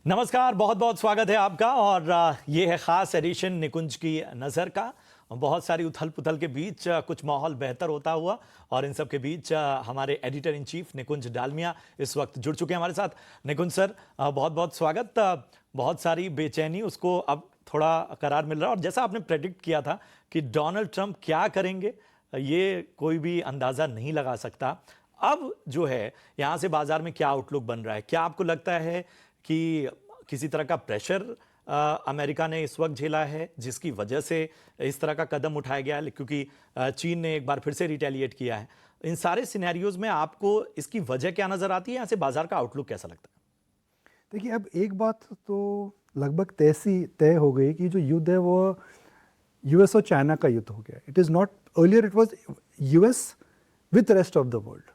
नमस्कार, बहुत बहुत स्वागत है आपका। और ये है खास एडिशन निकुंज की नज़र का। बहुत सारी उथल पुथल के बीच कुछ माहौल बेहतर होता हुआ, और इन सब के बीच हमारे एडिटर इन चीफ निकुंज डालमिया इस वक्त जुड़ चुके हैं हमारे साथ। निकुंज सर, बहुत बहुत स्वागत। बहुत सारी बेचैनी, उसको अब थोड़ा करार मिल रहा है, और जैसा आपने प्रेडिक्ट किया था कि डोनाल्ड ट्रंप क्या करेंगे ये कोई भी अंदाज़ा नहीं लगा सकता। अब जो है यहाँ से बाजार में क्या आउटलुक बन रहा है? क्या आपको लगता है कि किसी तरह का प्रेशर अमेरिका ने इस वक्त झेला है जिसकी वजह से इस तरह का कदम उठाया गया है, क्योंकि चीन ने एक बार फिर से रिटेलिएट किया है? इन सारे सिनेरियोज में आपको इसकी वजह क्या नजर आती है? यहाँ से बाजार का आउटलुक कैसा लगता है? देखिए, अब एक बात तो लगभग तय हो गई कि जो युद्ध है वो यूएस और चाइना का युद्ध हो गया। It is not, earlier it was US with rest of the world,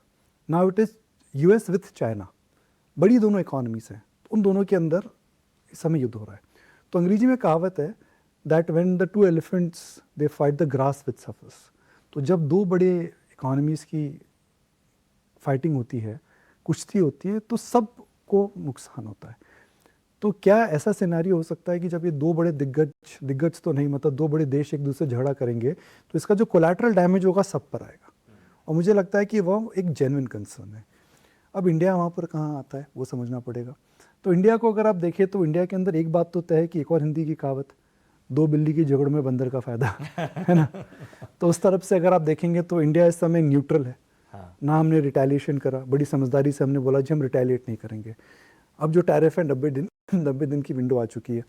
now it is US with China. बड़ी दोनों इकोनॉमीज हैं, उन दोनों के अंदर इस समय युद्ध हो रहा है। तो अंग्रेजी में कहावत है that when the two elephants they fight the grass with suffers. तो जब दो बड़े इकोनॉमीज़ की फाइटिंग होती है, कुश्ती होती है, तो सबको नुकसान होता है। तो क्या ऐसा सिनेरियो हो सकता है कि जब ये दो बड़े दिग्गज तो नहीं, मतलब दो बड़े देश एक दूसरे से झगड़ा करेंगे, तो इसका जो कोलैटरल डैमेज होगा सब पर आएगा। और मुझे लगता है कि वो एक जेन्युइन कंसर्न है। अब इंडिया वहाँ पर कहाँ आता है वो समझना पड़ेगा। तो इंडिया को अगर आप देखें तो इंडिया के अंदर एक बात तो तय है कि एक और हिंदी की कहावत, दो बिल्ली की झगड़ में बंदर का फायदा है ना। तो उस तरफ से अगर आप देखेंगे तो इंडिया इस समय न्यूट्रल है। हाँ। ना हमने रिटेलिएशन करा, बड़ी समझदारी से हमने बोला जी हम रिटेलिएट नहीं करेंगे। अब जो टैरिफ है 90 दिन की विंडो आ चुकी है।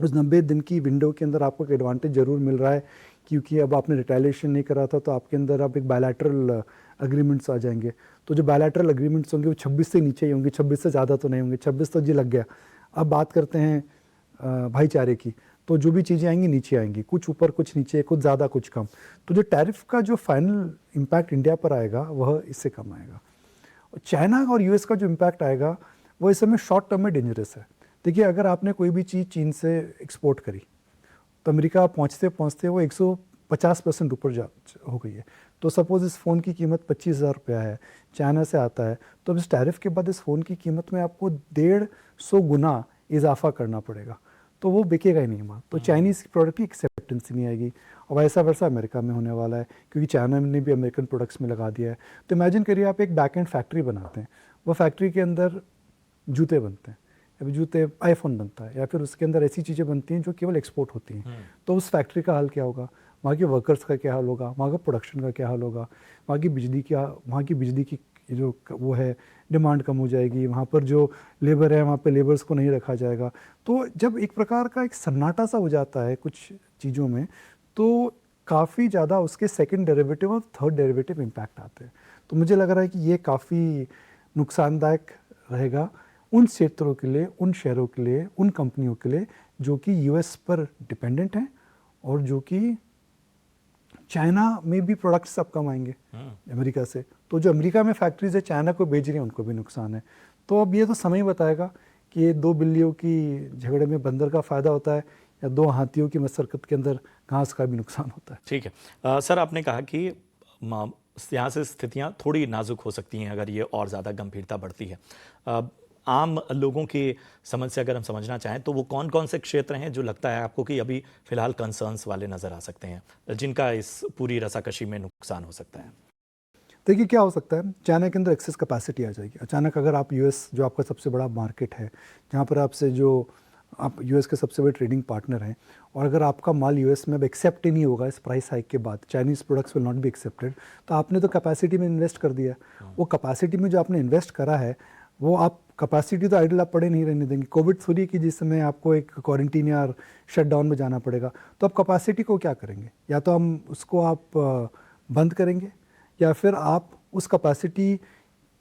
उस 90 दिन की विंडो के अंदर आपको एक एडवांटेज जरूर मिल रहा है, क्योंकि अब आपने रिटेलिएशन नहीं करा था तो आपके अंदर अब एक बायलैटरल अग्रीमेंट्स आ जाएंगे। तो जो बायलैटरल अग्रीमेंट्स होंगे वो 26 से नीचे ही होंगे, 26 से ज़्यादा तो नहीं होंगे। 26 तो जी लग गया। अब बात करते हैं भाईचारे की, तो जो भी चीज़ें आएंगी नीचे आएंगी, कुछ ऊपर कुछ नीचे, कुछ ज़्यादा कुछ कम। तो जो टैरिफ का जो फाइनल इम्पैक्ट इंडिया पर आएगा वह इससे कम आएगा। चाइना और यूएस का जो इम्पैक्ट आएगा वो इस समय शॉर्ट टर्म में डेंजरस है। देखिए, अगर आपने कोई भी चीज़ चीन से एक्सपोर्ट करी तो अमेरिका पहुँचते पहुँचते वो 150% ऊपर जा हो गई है। तो सपोज़ इस फ़ोन की कीमत 25,000 रुपया है, चाइना से आता है, तो अब इस टैरिफ के बाद इस फ़ोन की कीमत में आपको 150 गुना इजाफा करना पड़ेगा। तो वो बिकेगा ही नहीं माल। तो चाइनीज़ प्रोडक्ट की एक्सेप्टेंस नहीं आएगी। और वैसा वैसा अमेरिका में होने वाला है, क्योंकि चाइना ने भी अमेरिकन प्रोडक्ट्स में लगा दिया है। तो इमेजिन करिए आप एक बैक एंड फैक्ट्री बनाते हैं, वो फैक्ट्री के अंदर जूते बनते हैं, या जूते आईफोन बनता है, या फिर उसके अंदर ऐसी चीज़ें बनती हैं जो केवल एक्सपोर्ट होती हैं। तो उस फैक्ट्री का हाल क्या होगा, वहाँ के वर्कर्स का क्या हाल होगा, वहाँ का प्रोडक्शन का क्या हाल होगा, वहाँ की बिजली की जो वो है डिमांड कम हो जाएगी, वहाँ पर जो लेबर है वहाँ पे लेबर्स को नहीं रखा जाएगा। तो जब एक प्रकार का एक सन्नाटा सा हो जाता है कुछ चीज़ों में, तो काफ़ी ज़्यादा उसके सेकंड डेरिवेटिव और थर्ड डेरिवेटिव इम्पैक्ट आते हैं। तो मुझे लग रहा है कि ये काफ़ी नुकसानदायक रहेगा उन क्षेत्रों के लिए, उन शहरों के लिए, उन कंपनियों के लिए जो कि यूएस पर डिपेंडेंट हैं, और जो कि चाइना में भी प्रोडक्ट्स सब कम आएंगे अमेरिका से। तो जो अमेरिका में फैक्ट्रीज है चाइना को बेच रही हैं, उनको भी नुकसान है। तो अब ये तो समय बताएगा कि ये दो बिल्लियों की झगड़े में बंदर का फ़ायदा होता है, या दो हाथियों की मशक्कत के अंदर घास का भी नुकसान होता है। ठीक है। सर, आपने कहा कि यहाँ से स्थितियाँ थोड़ी नाजुक हो सकती हैं अगर ये और ज़्यादा गंभीरता बढ़ती है। आम लोगों की समझ से अगर हम समझना चाहें तो वो कौन कौन से क्षेत्र हैं जो लगता है आपको कि अभी फिलहाल कंसर्न्स वाले नज़र आ सकते हैं, जिनका इस पूरी रसाकशी में नुकसान हो सकता है? देखिए, क्या हो सकता है, चाइना के अंदर एक्सेस कैपेसिटी आ जाएगी अचानक। अगर आप यूएस, जो आपका सबसे बड़ा मार्केट है, जहाँ पर आपसे जो आप यूएस के सबसे बड़े ट्रेडिंग पार्टनर हैं, और अगर आपका माल यूएस में अब एक्सेप्ट ही नहीं होगा इस प्राइस हाइक के बाद, Chinese products will not be accepted, तो आपने तो कैपेसिटी में इन्वेस्ट कर दिया। वो कैपेसिटी में जो आपने इन्वेस्ट करा है, वो आप कैपेसिटी तो आइडल आप पड़े नहीं रहने देंगे। कोविड 3 की जिस समय आपको एक क्वारंटीन या शटडाउन में जाना पड़ेगा, तो आप कैपेसिटी को क्या करेंगे? या तो हम उसको आप बंद करेंगे, या फिर आप उस कैपेसिटी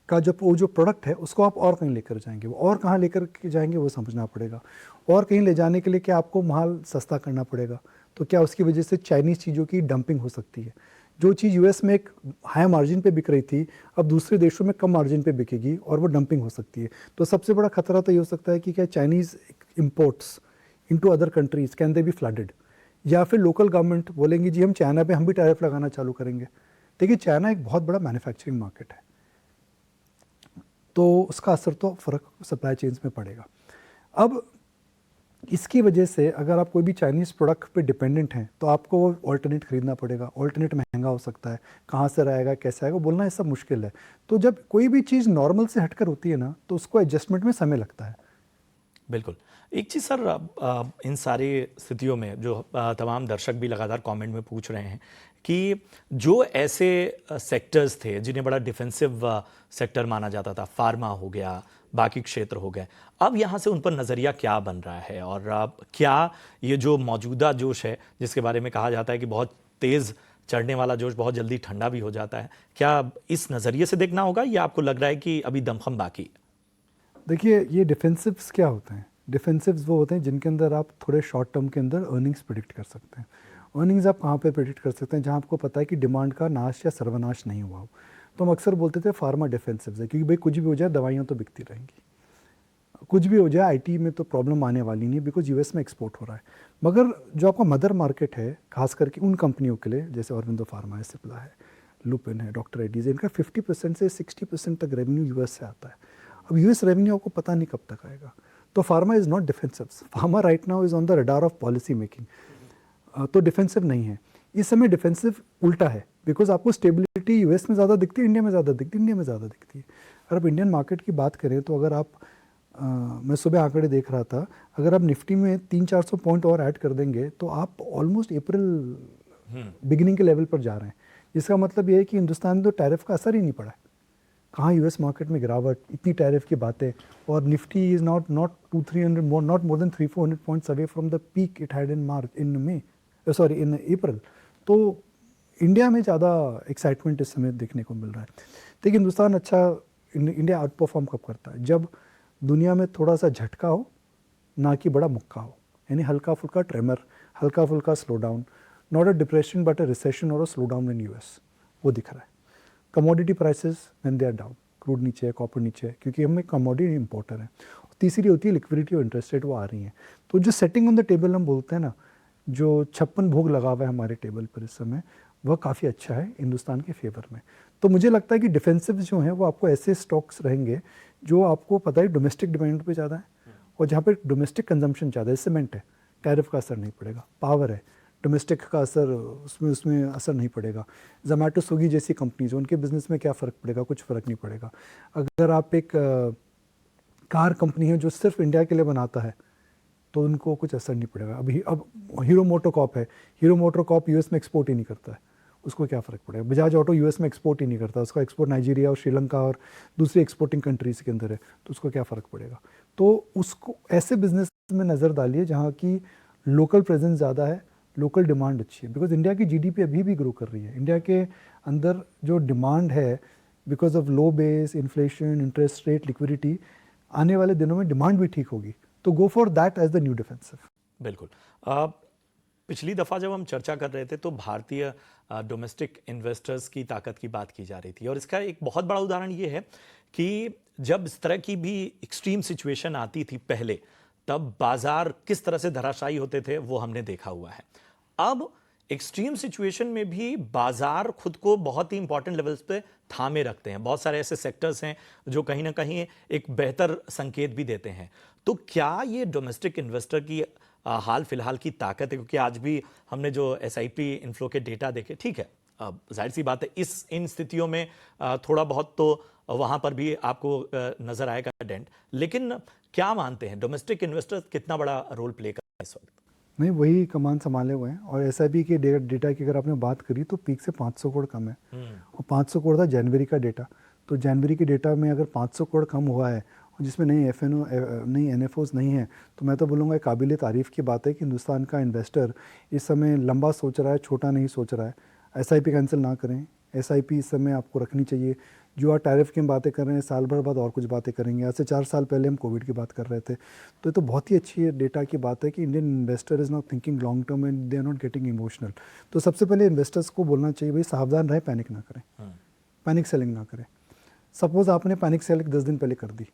का वो जो प्रोडक्ट है उसको आप और कहीं लेकर जाएंगे। वो और कहाँ लेकर के जाएंगे वो समझना पड़ेगा। और कहीं ले जाने के लिए क्या आपको माल सस्ता करना पड़ेगा? तो क्या उसकी वजह से चाइनीज़ चीज़ों की डंपिंग हो सकती है? जो चीज़ यूएस में एक हाई मार्जिन पे बिक रही थी, अब दूसरे देशों में कम मार्जिन पे बिकेगी, और वो डंपिंग हो सकती है। तो सबसे बड़ा खतरा तो ये हो सकता है कि क्या Chinese imports into other countries can they B flooded, या फिर लोकल गवर्नमेंट बोलेंगी जी हम चाइना पे हम भी टैरिफ लगाना चालू करेंगे। देखिए, चाइना एक बहुत बड़ा मैन्युफैक्चरिंग मार्केट है, तो उसका असर तो फ़र्क सप्लाई चेन्स में पड़ेगा। अब इसकी वजह से अगर आप कोई भी चाइनीज़ प्रोडक्ट पे डिपेंडेंट हैं तो आपको वो ऑल्टरनेट खरीदना पड़ेगा, ऑल्टरनेट महंगा हो सकता है, कहाँ से रहेगा कैसे आएगा बोलना ये सब मुश्किल है। तो जब कोई भी चीज़ नॉर्मल से हटकर होती है ना तो उसको एडजस्टमेंट में समय लगता है। बिल्कुल। एक चीज़ सर, इन सारी स्थितियों में जो तमाम दर्शक भी लगातार कमेंट में पूछ रहे हैं कि जो ऐसे सेक्टर्स थे जिन्हें बड़ा डिफेंसिव सेक्टर माना जाता था, फार्मा हो गया, बाकी क्षेत्र हो गए, अब यहाँ से उन पर नज़रिया क्या बन रहा है? और क्या ये जो मौजूदा जोश है, जिसके बारे में कहा जाता है कि बहुत तेज़ चढ़ने वाला जोश बहुत जल्दी ठंडा भी हो जाता है, क्या इस नज़रिए से देखना होगा या आपको लग रहा है कि अभी दमखम बाकी है? देखिए ये डिफेंसिव्स क्या होते हैं? डिफेंसिव्स वो होते हैं जिनके अंदर आप थोड़े शॉर्ट टर्म के अंदर अर्निंग्स प्रिडिक्ट कर सकते हैं। अर्निंग्स आप कहाँ पे प्रिडिक्ट कर सकते हैं? जहाँ आपको पता है कि डिमांड का नाश या सर्वनाश नहीं हुआ हो। तो हम अक्सर बोलते थे फार्मा डिफेंसिव्स है, क्योंकि भाई कुछ भी हो जाए दवाइयाँ तो बिकती रहेंगी, कुछ भी हो जाए आईटी में तो प्रॉब्लम आने वाली नहीं है, बिकॉज यूएस में एक्सपोर्ट हो रहा है। मगर जो आपका मदर मार्केट है खास करके उन कंपनियों के लिए जैसे ऑरबिंदो फार्मा है, सिप्ला है, लुपिन है, डॉक्टर रेड्डीज, इनका 50% से 60% तक रेवेन्यू यूएस से आता है। अब यूएस रेवेन्यू आपको पता नहीं कब तक आएगा। तो pharma is not defensive, pharma right now is on the radar of policy making. तो डिफेंसिव नहीं है इस समय, डिफेंसिव उल्टा है, बिकॉज आपको स्टेबिलिटी यूएस में ज़्यादा दिखती है, इंडिया में ज़्यादा दिखती है, इंडिया में ज़्यादा दिखती है। अगर आप इंडियन मार्केट की बात करें तो अगर आप मैं सुबह आंकड़े देख रहा था, अगर आप निफ्टी में 300-400 पॉइंट और ऐड कर देंगे तो आप ऑलमोस्ट अप्रैल बिगिनिंग के लेवल पर जा रहे हैं। जिसका मतलब ये है कि हिंदुस्तान में तो टैरिफ का असर ही नहीं पड़ा है। कहाँ यूएस मार्केट में गिरावट, इतनी टैरिफ की बातें, और Nifty is not 200-300 not more than 300-400 points away from the peak it had in April. तो इंडिया में ज़्यादा एक्साइटमेंट इस समय देखने को मिल रहा है। देखिए हिंदुस्तान अच्छा, इंडिया आउट परफॉर्म कब करता है? जब दुनिया में थोड़ा सा झटका हो, ना कि बड़ा मुक्का हो, यानी हल्का फुल्का ट्रेमर, हल्का फुल्का slow down, not a depression but a recession और a slow down in US, वो दिख रहा है। Commodity prices when they are down, crude नीचे है, कॉपर नीचे है, क्योंकि हम एक कमोडिटी इंपोर्टर हैं। तीसरी होती है लिक्विडिटी और इंटरेस्ट रेट, वो आ रही हैं। तो जो सेटिंग ऑन द टेबल हम बोलते हैं ना, जो 56 भोग लगा हुआ है हमारे टेबल पर इस समय, वह काफ़ी अच्छा है हिंदुस्तान के फेवर में। तो मुझे लगता है कि डिफेंसिव जो हैं वो आपको ऐसे स्टॉक्स रहेंगे जो आपको पता है डोमेस्टिक डिमांड पे ज़्यादा है, और जहाँ पे डोमेस्टिक कंजम्पशन ज़्यादा है, सीमेंट है, टैरिफ का असर नहीं पड़ेगा, पावर है, डोमेस्टिक का असर उसमें असर नहीं पड़ेगा। जोमेटो स्विगी जैसी कंपनीज, उनके बिजनेस में क्या फ़र्क पड़ेगा? कुछ फ़र्क नहीं पड़ेगा। अगर आप एक कार कंपनी है जो सिर्फ इंडिया के लिए बनाता है तो उनको कुछ असर नहीं पड़ेगा। अब हीरो मोटोकॉर्प है, हीरो मोटोकॉर्प यूएस में एक्सपोर्ट ही नहीं करता है, उसको क्या फ़र्क पड़ेगा? बजाज ऑटो यूएस में एक्सपोर्ट ही नहीं करता, उसका एक्सपोर्ट नाइजीरिया और श्रीलंका और दूसरी एक्सपोर्टिंग कंट्रीज़ के अंदर है, तो उसको क्या फ़र्क पड़ेगा? तो उसको ऐसे बिजनेस में नज़र डालिए जहाँ की लोकल प्रेजेंस ज़्यादा है, लोकल डिमांड अच्छी है, बिकॉज इंडिया की जीडीपी अभी भी ग्रो कर रही है। इंडिया के अंदर जो डिमांड है, because of low base, inflation, interest rate, liquidity, आने वाले दिनों में डिमांड भी ठीक होगी। तो go for that as the new defensive. बिल्कुल। पिछली दफ़ा जब हम चर्चा कर रहे थे तो भारतीय डोमेस्टिक इन्वेस्टर्स की ताकत की बात की जा रही थी, और इसका एक बहुत बड़ा उदाहरण ये है कि जब इस तरह की भी एक्सट्रीम सिचुएशन आती थी पहले, तब बाजार किस तरह से धराशायी होते थे वो हमने देखा हुआ है। अब एक्सट्रीम सिचुएशन में भी बाजार खुद को बहुत ही इंपॉर्टेंट लेवल्स पे थामे रखते हैं। बहुत सारे ऐसे सेक्टर्स हैं जो कहीं ना कहीं एक बेहतर संकेत भी देते हैं। तो क्या ये डोमेस्टिक इन्वेस्टर की हाल फिलहाल की ताकत है? क्योंकि आज भी हमने जो एसआईपी इन्फ्लो के डेटा देखे, ठीक है, जाहिर सी बात है इन स्थितियों में थोड़ा बहुत तो वहां पर भी आपको नजर आएगा डेंट, लेकिन क्या मानते हैं डोमेस्टिक इन्वेस्टर कितना बड़ा रोल प्ले कर रहा है इस वक्त? नहीं, वही कमान संभाले हुए हैं, और एसआईपी के डेटा की अगर आपने बात करी तो पीक से 500 करोड़ कम है, और 500 करोड़ था जनवरी का डेटा। तो जनवरी के डेटा में अगर 500 करोड़ कम हुआ है और जिसमें नई एनएफओज नहीं है, तो मैं तो बोलूँगा काबिल तारीफ़ की बात है कि हिंदुस्तान का इन्वेस्टर इस समय लंबा सोच रहा है, छोटा नहीं सोच रहा है। एसआईपी कैंसिल ना करें, एसआईपी इस समय आपको रखनी चाहिए। जो आप टैरिफ की बातें कर रहे हैं, साल भर बाद और कुछ बातें करेंगे। आज से 4 साल पहले हम कोविड की बात कर रहे थे। तो ये तो बहुत ही अच्छी डेटा की बात है कि Indian investor is not thinking long term and they are not getting emotional. तो सबसे पहले इन्वेस्टर्स को बोलना चाहिए भाई सावधान रहे, पैनिक ना करें, पैनिक सेलिंग ना करें। सपोज़ आपने पैनिक सेलिंग 10 दिन पहले कर दी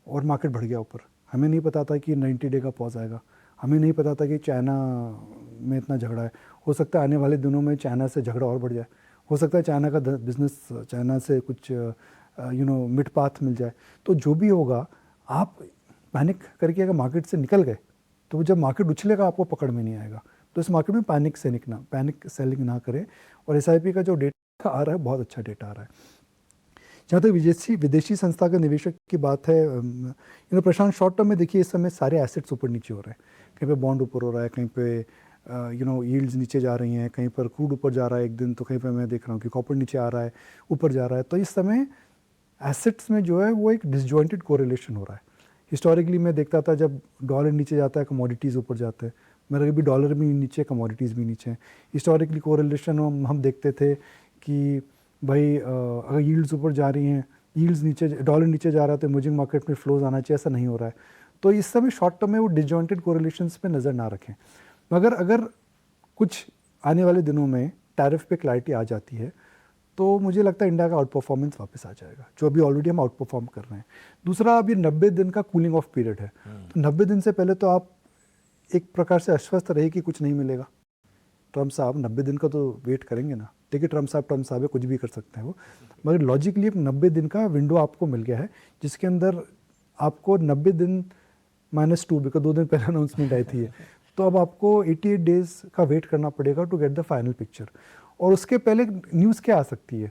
और मार्केट बढ़ गया ऊपर, हमें नहीं पता था कि 90 डे का पॉज आएगा, हमें नहीं पता था कि चाइना में इतना झगड़ा है, हो सकता है आने वाले दिनों में चाइना से झगड़ा और बढ़ जाए, हो सकता है चाइना का बिजनेस चाइना से कुछ मिड पाथ मिल जाए। तो जो भी होगा, आप पैनिक करके अगर मार्केट से निकल गए तो जब मार्केट उछलेगा आपको पकड़ में नहीं आएगा। तो इस मार्केट में पैनिक सेलिंग ना करें। और एसआईपी का जो डेटा आ रहा है बहुत अच्छा डेटा आ रहा है। जहाँ तक विदेशी संस्था के निवेशक की बात है, प्रशांत, शॉर्ट टर्म में देखिए इस समय सारे एसेट्स ऊपर नीचे हो रहे हैं। कहीं पे बॉन्ड ऊपर हो रहा है, कहीं पे यील्ड्स नीचे जा रही हैं, कहीं पर क्रूड ऊपर जा रहा है एक दिन, तो कहीं पे मैं देख रहा हूँ कि कॉपर नीचे आ रहा है, ऊपर जा रहा है। तो इस समय एसेट्स में जो है वो एक डिसजॉइंटेड कोरिलेशन हो रहा है। हिस्टोरिकली मैं देखता था जब डॉलर नीचे जाता है कमोडिटीज़ ऊपर जाते हैं, मगर अभी डॉलर भी नीचे कमोडिटीज़ भी नीचे हैं। हिस्टोरिकली कोरिलेशन हम देखते थे कि भाई अगर यील्ड्स ऊपर जा रही हैं, यील्ड्स नीचे, डॉलर नीचे जा रहा है तो इमर्जिंग मार्केट में फ्लोज आना चाहिए, ऐसा नहीं हो रहा है। तो इस समय शॉर्ट टर्म में वो डिसजॉइंटेड कोरिलेशंस पे नज़र ना रखें। मगर अगर कुछ आने वाले दिनों में टैरिफ पे क्लैरिटी आ जाती है तो मुझे लगता है इंडिया का आउट परफॉर्मेंस वापस आ जाएगा, जो अभी ऑलरेडी हम आउट परफॉर्म कर रहे हैं। दूसरा, अभी 90 दिन का कूलिंग ऑफ पीरियड है, तो 90 दिन से पहले तो आप एक प्रकार से आश्वस्त रहे कि कुछ नहीं मिलेगा। ट्रम्प साहब 90 दिन का तो वेट करेंगे ना। देखिए ट्रम्प साहब है, कुछ भी कर सकते हैं वो, मगर लॉजिकली 90 दिन का विंडो आपको मिल गया है, जिसके अंदर आपको 90 दिन -2, बिकॉज 2 दिन पहले अनाउंसमेंट आई थी। तो अब आपको 88 डेज का वेट करना पड़ेगा to get the final picture. और उसके पहले न्यूज़ क्या आ सकती है?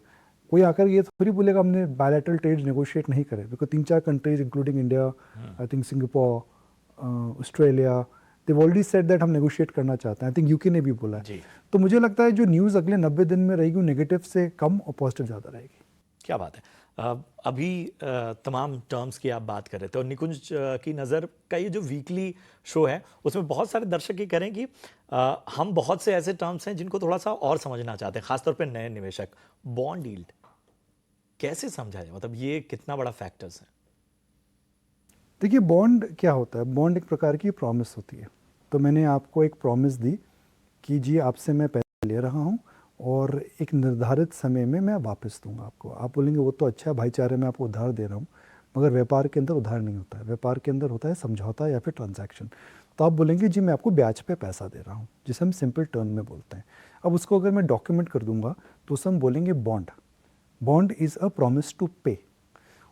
कोई आकर ये थोड़ी बोलेगा हमने बायलैटरल ट्रेड नेगोशिएट नहीं करे, because 3-4 countries including India, I think Singapore, Australia, they already said that हम नेगोशिएट करना चाहते हैं। आई थिंक यूके ने भी बोला है। तो मुझे लगता है जो न्यूज़ अगले 90 दिन में रहेगी वो नेगेटिव से कम और पॉजिटिव ज़्यादा रहेगी। क्या बात है। अभी तमाम टर्म्स की आप बात कर रहे थे और निकुंज की नज़र का ये जो वीकली शो है उसमें बहुत सारे दर्शक ये करें कि हम बहुत से ऐसे टर्म्स हैं जिनको थोड़ा सा और समझना चाहते हैं, खासतौर पे नए निवेशक। बॉन्ड यील्ड कैसे समझा जाए, मतलब ये कितना बड़ा फैक्टर्स है? देखिए बॉन्ड क्या होता है? बॉन्ड एक प्रकार की प्रॉमिस होती है। तो मैंने आपको एक प्रॉमिस दी कि जी आपसे मैं पैसे ले रहा हूँ और एक निर्धारित समय में मैं वापस दूंगा आपको। आप बोलेंगे वो तो अच्छा है, भाईचारे में आपको उधार दे रहा हूँ, मगर व्यापार के अंदर उधार नहीं होता है। व्यापार के अंदर होता है समझौता या फिर ट्रांजैक्शन। तो आप बोलेंगे जी मैं आपको ब्याज पे पैसा दे रहा हूँ, जिसे हम सिंपल टर्म में बोलते हैं। अब उसको अगर मैं डॉक्यूमेंट कर दूंगा तो उसे हम बोलेंगे bond. Bond is a promise to pay.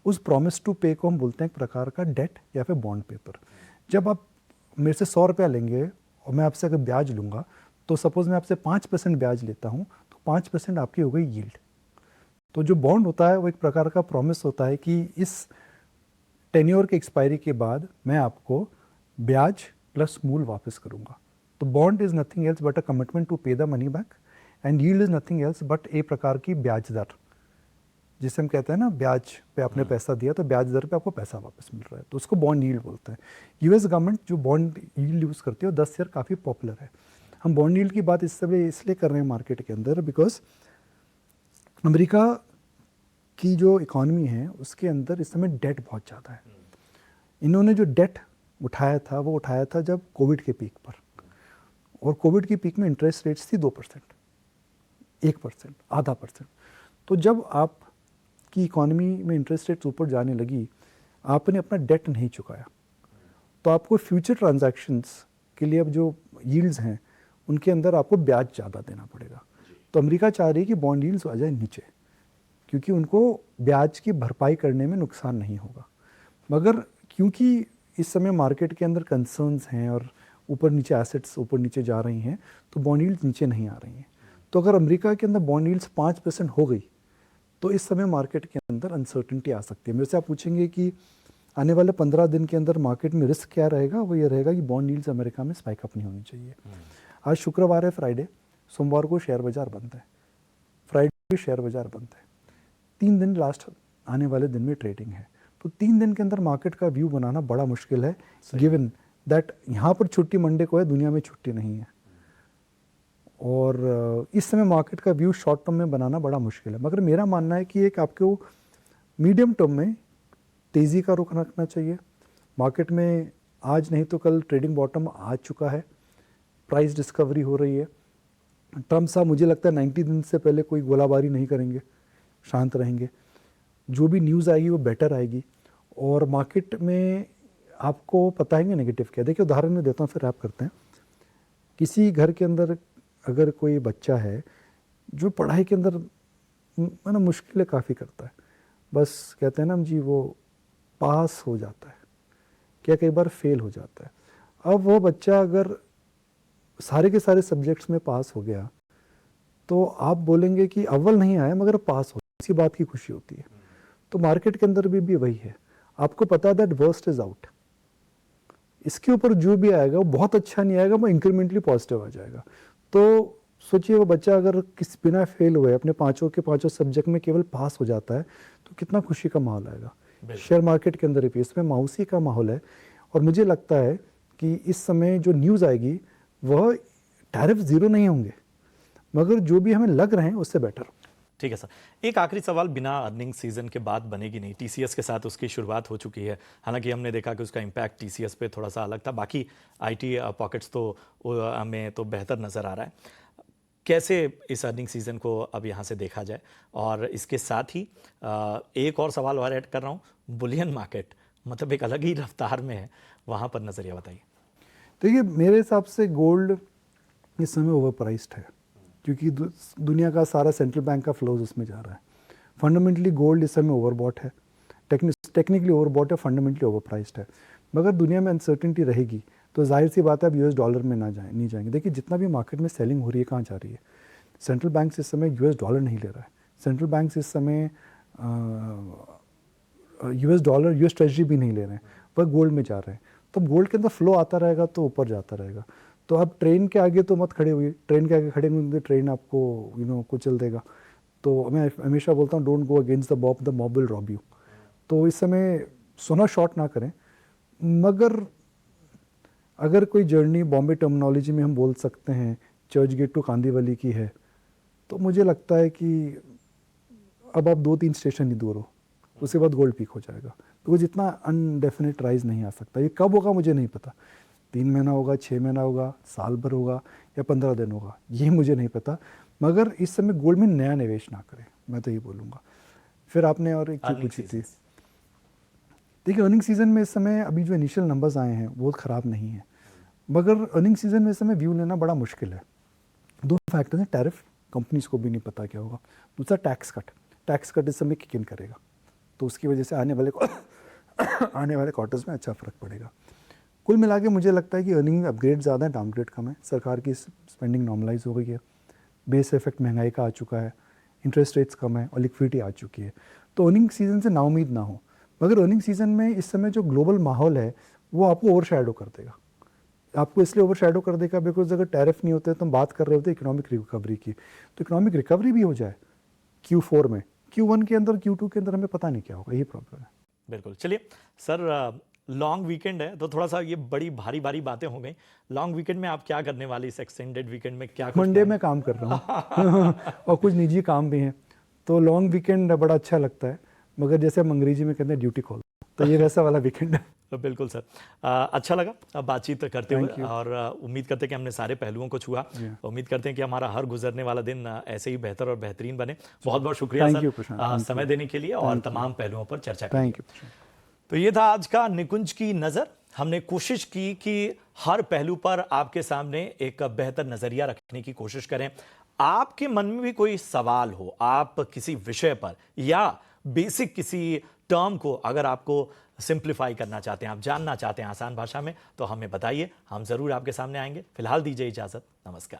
उस प्रॉमिस टू पे को हम बोलते हैं एक प्रकार का डेट या फिर बॉन्ड पेपर। जब आप मेरे से 100 रुपया लेंगे और मैं आपसे अगर ब्याज लूँगा, तो सपोज़ मैं आपसे 5% ब्याज लेता हूँ, तो 5% आपकी हो गई यील्ड। तो जो बॉन्ड होता है वो एक प्रकार का प्रॉमिस होता है कि इस टेन्योर के एक्सपायरी के बाद मैं आपको ब्याज प्लस मूल वापस करूँगा। तो bond is nothing else but a commitment to pay the money back, and yield is nothing else but a प्रकार की ब्याज दर, जिसे हम कहते हैं ना ब्याज पे आपने पैसा दिया तो ब्याज दर पे आपको पैसा वापस मिल रहा है, तो उसको बॉन्ड यील्ड बोलते हैं। यूएस गवर्नमेंट जो बॉन्ड यील्ड यूज़ करती है वो 10 ईयर काफ़ी पॉपुलर है। हम बॉन्ड यील्ड की बात इसलिए कर रहे हैं मार्केट के अंदर बिकॉज अमेरिका की जो इकॉनमी है उसके अंदर इस समय डेट बहुत ज़्यादा है। इन्होंने जो डेट उठाया था वो उठाया था जब कोविड के पीक पर, और कोविड के पीक में इंटरेस्ट रेट्स थी 2%, 1%, आधा %। तो जब आप की इकॉनमी में इंटरेस्ट रेट्स ऊपर जाने लगी, आपने अपना डेट नहीं चुकाया, तो आपको फ्यूचर ट्रांजैक्शंस के लिए अब जो यील्ड्स हैं उनके अंदर आपको ब्याज ज़्यादा देना पड़ेगा। तो अमेरिका चाह रही है कि बॉन्ड यील्ड्स आ जाए नीचे, क्योंकि उनको ब्याज की भरपाई करने में नुकसान नहीं होगा। मगर क्योंकि इस समय मार्केट के अंदर कंसर्न्स हैं और ऊपर नीचे एसेट्स ऊपर नीचे जा रही हैं, तो बॉन्ड यील्ड्स नीचे नहीं आ रही हैं। तो अगर अमेरिका के अंदर बॉन्ड यील्ड्स 5% हो गई तो इस समय मार्केट के अंदर अनसर्टेनिटी आ सकती है। मेरे से आप पूछेंगे कि आने वाले 15 दिन के अंदर मार्केट में रिस्क क्या रहेगा, वो ये रहेगा कि बॉन्ड यील्ड्स अमेरिका में स्पाइक अप नहीं होनी चाहिए। आज शुक्रवार है, फ्राइडे, सोमवार को शेयर बाजार बंद है, फ्राइडे भी शेयर बाजार बंद है। 3 दिन लास्ट आने वाले दिन में ट्रेडिंग है। तो 3 दिन के अंदर मार्केट का व्यू बनाना बड़ा मुश्किल है, गिवन दैट यहाँ पर छुट्टी मंडे को है, दुनिया में छुट्टी नहीं है। और इस समय मार्केट का व्यू शॉर्ट टर्म में बनाना बड़ा मुश्किल है। मगर मेरा मानना है कि एक आपको मीडियम टर्म में तेज़ी का रुख रखना चाहिए। मार्केट में आज नहीं तो कल ट्रेडिंग बॉटम आ चुका है, प्राइस डिस्कवरी हो रही है। ट्रम्प साहब मुझे लगता है 90 दिन से पहले कोई गोलाबारी नहीं करेंगे, शांत रहेंगे। जो भी न्यूज़ आएगी वो बेटर आएगी, और मार्केट में आपको पता है नेगेटिव क्या। देखिए उदाहरण में देता हूँ, फिर रैप करते हैं। किसी घर के अंदर अगर कोई बच्चा है जो पढ़ाई के अंदर ना मुश्किलें काफ़ी करता है, बस कहते हैं ना जी वो पास हो जाता है, क्या कई बार फेल हो जाता है। अब वो बच्चा अगर सारे के सारे सब्जेक्ट्स में पास हो गया तो आप बोलेंगे कि अव्वल नहीं आया मगर पास हो, इसी बात की खुशी होती है। तो मार्केट के अंदर भी वही है, आपको पता है दैट वर्स्ट इज आउट, इसके ऊपर जो भी आएगा वो बहुत अच्छा नहीं आएगा, वो इंक्रीमेंटली पॉजिटिव आ जाएगा। तो सोचिए वो बच्चा अगर किस बिना फेल हुए अपने पांचों के पांचों सब्जेक्ट में केवल पास हो जाता है तो कितना खुशी का माहौल आएगा। शेयर मार्केट के अंदर भी इसमें मायूसी का माहौल है, और मुझे लगता है कि इस समय जो न्यूज़ आएगी वह टैरिफ ज़ीरो नहीं होंगे, मगर जो भी हमें लग रहे हैं उससे बेटर। ठीक है सर, एक आखिरी सवाल, बिना अर्निंग सीजन के बाद बनेगी नहीं, टीसीएस के साथ उसकी शुरुआत हो चुकी है, हालांकि हमने देखा कि उसका इम्पैक्ट टीसीएस पे थोड़ा सा अलग था, बाकी आईटी पॉकेट्स तो हमें तो बेहतर नज़र आ रहा है। कैसे इस अर्निंग सीजन को अब यहाँ से देखा जाए? और इसके साथ ही एक और सवाल और ऐड कर रहा हूँ, बुलियन मार्केट मतलब एक अलग ही रफ्तार में है, वहाँ पर नज़रिया बताइए। देखिए मेरे हिसाब से गोल्ड इस समय ओवर प्राइस्ड है, क्योंकि दुनिया का सारा सेंट्रल बैंक का फ्लोज उसमें जा रहा है। फंडामेंटली गोल्ड इस समय ओवरबॉट है, टेक्निकली ओवरबॉट है, फंडामेंटली ओवर प्राइस्ड है। मगर दुनिया में अनसर्टिनिटी रहेगी तो जाहिर सी बात है अब यूएस डॉलर में नहीं जाएंगे। देखिए जितना भी मार्केट में सेलिंग हो रही है कहाँ जा रही है, सेंट्रल बैंक इस समय यूएस डॉलर नहीं ले रहा है, सेंट्रल बैंक इस समय यूएस डॉलर यूएस ट्रेजरी भी नहीं ले रहे हैं, वह गोल्ड में जा रहे हैं। तो गोल्ड के अंदर फ्लो आता रहेगा तो ऊपर जाता रहेगा। तो अब ट्रेन के आगे तो मत खड़े हुए, ट्रेन के आगे खड़े होंगे ट्रेन आपको कुचल देगा। तो मैं हमेशा बोलता हूँ don't go against the mob will rob you. तो इस समय सोना शॉर्ट ना करें, मगर अगर कोई जर्नी बॉम्बे टर्मिनोलॉजी में हम बोल सकते हैं चर्च गेट टू कांदीवली की है, तो मुझे लगता है कि अब आप 2-3 स्टेशन ही दूर हो, उसके बाद गोल्ड पीक हो जाएगा। तो वो जितना अनडेफिनेट राइज नहीं आ सकता, ये कब होगा मुझे नहीं पता, 3 महीना होगा, 6 महीना होगा, साल भर होगा या 15 दिन होगा, ये मुझे नहीं पता। मगर इस समय गोल्ड में नया निवेश ना करें, मैं तो ये बोलूँगा। फिर आपने और एक चीज़ पूछी थी, देखिए अर्निंग सीजन में इस समय अभी जो इनिशियल नंबर्स आए हैं वो ख़राब नहीं है, मगर अर्निंग सीजन में इस समय व्यू लेना बड़ा मुश्किल है। 2 फैक्टर हैं, टैरिफ कंपनीज को भी नहीं पता क्या होगा, दूसरा टैक्स कट इस समय किक इन करेगा, तो उसकी वजह से आने वाले क्वार्टर्स में अच्छा फ़र्क पड़ेगा। कुल मिला के मुझे लगता है कि अर्निंग अपग्रेड ज़्यादा है, डाउनग्रेड कम है। सरकार की स्पेंडिंग नॉर्मलाइज हो गई है, बेस इफेक्ट महंगाई का आ चुका है, इंटरेस्ट रेट्स कम है और लिक्विडिटी आ चुकी है। तो अर्निंग सीजन से नाउम्मीद ना हो, मगर अर्निंग सीजन में इस समय जो ग्लोबल माहौल है वो आपको ओवरशैडो कर देगा। आपको इसलिए ओवरशैडो कर देगा बिकॉज अगर टैरिफ नहीं होते तो हम बात कर रहे होते इकोनॉमिक रिकवरी की, तो इकोनॉमिक रिकवरी भी हो जाए Q4 में, Q1 के अंदर, Q2 के अंदर हमें पता नहीं क्या होगा, यही प्रॉब्लम है। बिल्कुल। चलिए सर, लॉन्ग वीकेंड है तो थोड़ा सा ये बड़ी भारी भारी बातें हो गई। लॉन्ग वीकेंड में आप क्या करने वाली, इस एक्सटेंडेड वीकेंड में क्या? मंडे में काम कर रहा हूँ और कुछ निजी काम भी हैं, तो लॉन्ग वीकेंड बड़ा अच्छा लगता है, मगर जैसे हम अंग्रेजी में कहते हैं ड्यूटी कॉल, तो ये वैसा वाला वीकेंड है। बिल्कुल सर, अच्छा लगा बातचीत करते हुए, और उम्मीद करते हैं कि हमने सारे पहलुओं को छुआ। उम्मीद करते हैं कि हमारा हर गुजरने वाला दिन ऐसे ही बेहतर और बेहतरीन बने। बहुत बहुत शुक्रिया सर समय देने के लिए और तमाम पहलुओं पर चर्चा करने के लिए। तो ये था आज का निकुंज की नज़र। हमने कोशिश की कि हर पहलू पर आपके सामने एक बेहतर नज़रिया रखने की कोशिश करें। आपके मन में भी कोई सवाल हो, आप किसी विषय पर या बेसिक किसी टर्म को अगर आपको सिंप्लीफाई करना चाहते हैं, आप जानना चाहते हैं आसान भाषा में, तो हमें बताइए, हम ज़रूर आपके सामने आएंगे। फिलहाल दीजिए इजाज़त, नमस्कार।